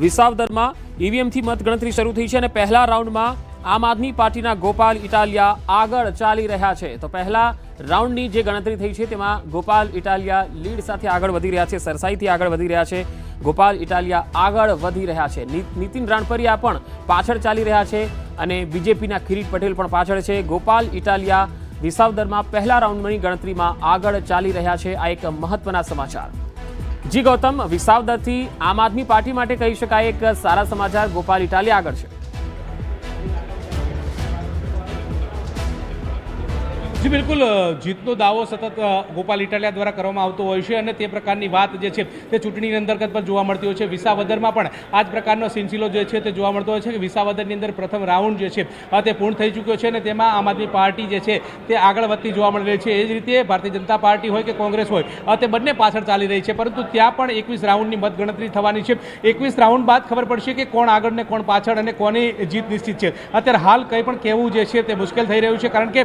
વિસાવદરમાં ઈવીએમથી મતગણતરી શરૂ થઈ છે અને પહેલા રાઉન્ડમાં આમ આદમી પાર્ટીના ગોપાલ ઇટાલિયા આગળ ચાલી રહ્યા છે। તો પહેલા રાઉન્ડની જે ગણતરી થઈ છે તેમાં ગોપાલ ઇટાલિયા લીડ સાથે આગળ વધી રહ્યા છે, સરસાઈથી આગળ વધી રહ્યા છે। ગોપાલ ઇટાલિયા આગળ વધી રહ્યા છે, નીતિન રાણપરિયા પણ પાછળ ચાલી રહ્યા છે અને બીજેપીના કિરીટ પટેલ પણ પાછળ છે। ગોપાલ ઇટાલિયા વિસાવદરમાં પહેલા રાઉન્ડની ગણતરીમાં આગળ ચાલી રહ્યા છે। આ એક મહત્વના સમાચાર। જી ગૌતમ, વિસાવદરથી આમ આદમી પાર્ટી માટે કહી શકાય એક સારા સમાચાર, ગોપાલ ઇટાલિયા આગળ છે। જી બિલકુલ, જીતનો દાવો સતત ગોપાલ ઇટાલિયા દ્વારા કરવામાં આવતો હોય છે અને તે પ્રકારની વાત જે છે તે ચૂંટણીની અંતર્ગત પણ જોવા મળતી હોય છે। વિસાવદરમાં પણ આ જ પ્રકારનો સિલસિલો જે છે તે જોવા મળતો હોય છે કે વિસાવદરની અંદર પ્રથમ રાઉન્ડ જે છે તે પૂર્ણ થઈ ચૂક્યો છે અને તેમાં આમ આદમી પાર્ટી જે છે તે આગળ વધતી જોવા મળી રહી છે। એ જ રીતે ભારતીય જનતા પાર્ટી હોય કે કોંગ્રેસ હોય તે બંને પાછળ ચાલી રહી છે, પરંતુ ત્યાં પણ 21 રાઉન્ડની મતગણતરી થવાની છે। 21 રાઉન્ડ બાદ ખબર પડશે કે કોણ આગળ ને કોણ પાછળ અને કોની જીત નિશ્ચિત છે। અત્યારે હાલ કંઈ પણ કહેવું જે છે તે મુશ્કેલ થઈ રહ્યું છે, કારણ કે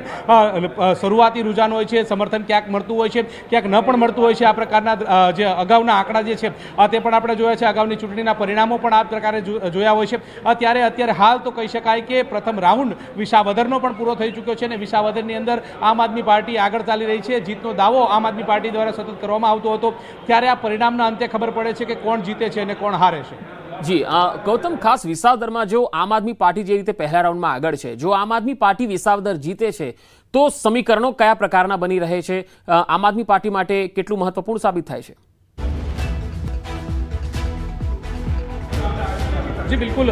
શરૂઆતી રૂઝાન હોય છે, સમર્થન ક્યાંક મળતું હોય છે, ક્યાંક ન પણ મળતું હોય છે। આ પ્રકારના જે અગાઉના આંકડા જે છે તે પણ આપણે જોયા છે, અગાઉની ચૂંટણીના પરિણામો પણ આ પ્રકારે જોયા હોય છે। અત્યારે હાલ તો કહી શકાય કે પ્રથમ રાઉન્ડ વિસાવદરનો પણ પૂરો થઈ ચૂક્યો છે અને વિસાવદરની અંદર આમ આદમી પાર્ટી આગળ ચાલી રહી છે। જીતનો દાવો આમ આદમી પાર્ટી દ્વારા સતત કરવામાં આવતો હતો, ત્યારે આ પરિણામના અંતે ખબર પડે છે કે કોણ જીતે છે અને કોણ હારે છે। જી ગૌતમ, ખાસ વિસાવદરમાં જો આમ આદમી પાર્ટી જે રીતે પહેલા રાઉન્ડમાં આગળ છે, જો આમ આદમી પાર્ટી વિસાવદર જીતે છે તો સમીકરણો કયા પ્રકારના બની રહે છે? આમ આદમી પાર્ટી માટે કેટલું મહત્વપૂર્ણ સાબિત થાય છે? જી બિલકુલ,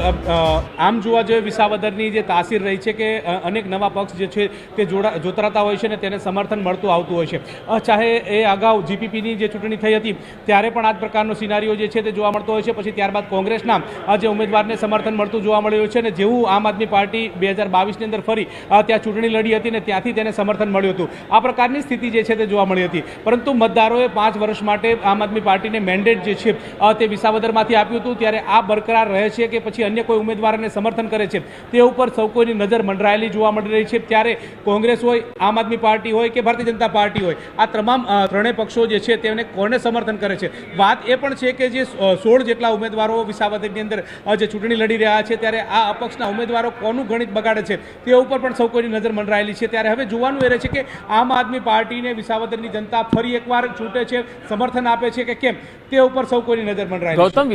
આમ જોવા જોઈએ વિસાવદરની જે તાસીર રહી છે કે અનેક નવા પક્ષ જે છે તે જોતરાતા હોય છે અને તેને સમર્થન મળતું આવતું હોય છે। ચાહે એ અગાઉ જીપીપીની જે ચૂંટણી થઈ હતી ત્યારે પણ આ જ પ્રકારનો સિનારીઓ જે છે તે જોવા મળતો હોય છે। પછી ત્યારબાદ કોંગ્રેસના જે ઉમેદવારને સમર્થન મળતું જોવા મળ્યું છે અને જેવું આમ આદમી પાર્ટી 2022ની અંદર ફરી ત્યાં ચૂંટણી લડી હતી ને ત્યાંથી તેને સમર્થન મળ્યું હતું। આ પ્રકારની સ્થિતિ જે છે તે જોવા મળી હતી, પરંતુ મતદારોએ 5 વર્ષ માટે આમ આદમી પાર્ટીને મેન્ડેટ જે છે તે વિસાવદરમાંથી આપ્યું હતું, ત્યારે આ બરકરાર રહે છે કે પછી અન્ય કોઈ ઉમેદવારને સમર્થન કરે છે તે ઉપર સૌ કોઈની નજર મંડરાયેલી જોવા મળી રહી છે। ત્યારે કોંગ્રેસ હોય, આમ આદમી પાર્ટી હોય કે ભારતીય જનતા પાર્ટી હોય, આ તમામ ત્રણેય પક્ષો જે છે તેને કોને સમર્થન કરે છે? વાત એ પણ છે કે જે 16 જેટલા ઉમેદવારો વિસાવદરની અંદર જે ચૂંટણી લડી રહ્યા છે, ત્યારે આ અપક્ષના ઉમેદવારો કોનું ગણિત બગાડે છે તે ઉપર પણ સૌ કોઈની નજર મંડરાયેલી છે। ત્યારે હવે જોવાનું એ રહે છે કે આમ આદમી પાર્ટીને વિસાવદરની જનતા ફરી એકવાર છૂટે છે, સમર્થન આપે છે કે કેમ, તે ઉપર સૌ કોઈની નજર મંડરાયેલી છે।